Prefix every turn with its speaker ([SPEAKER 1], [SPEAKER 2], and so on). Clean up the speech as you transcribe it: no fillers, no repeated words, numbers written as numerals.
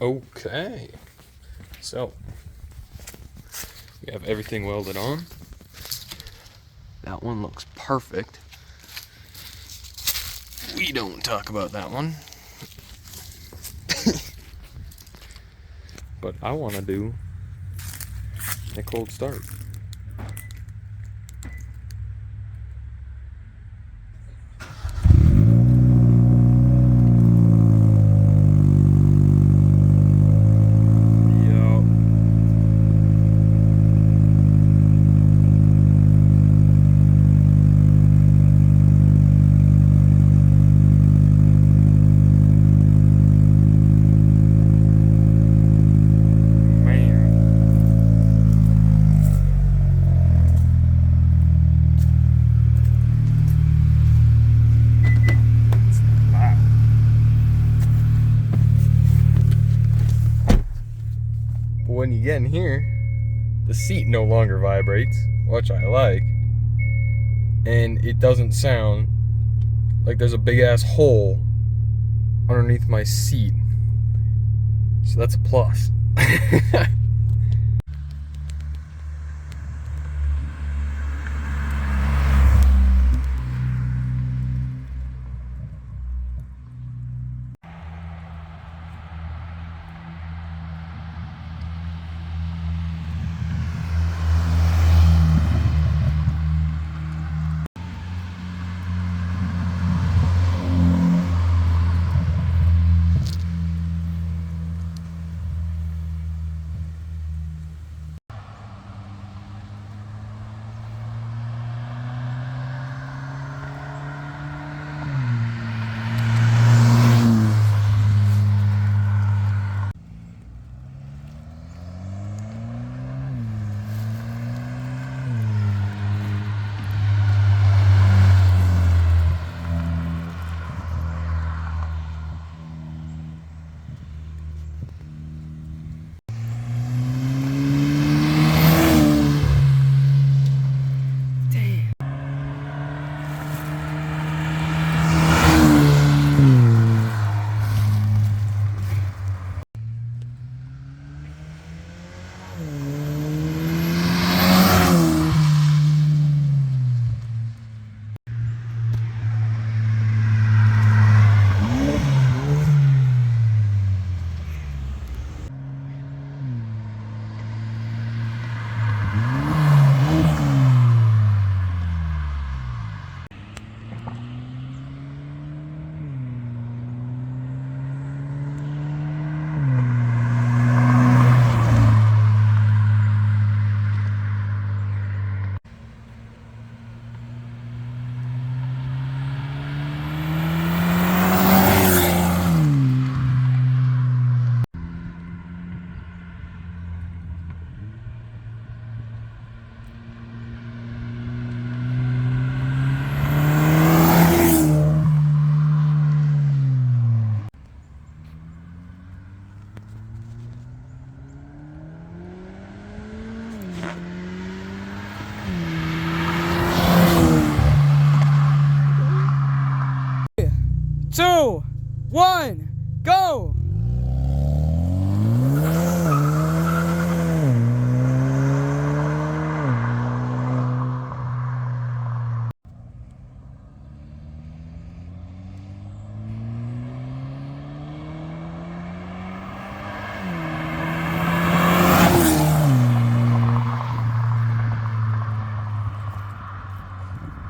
[SPEAKER 1] Okay, so we have everything welded on. That one looks perfect. We don't talk about that one. But I want to do a cold start. When you get in here, the seat no longer vibrates, which I like, and it doesn't sound like there's a big ass hole underneath my seat. So that's a plus.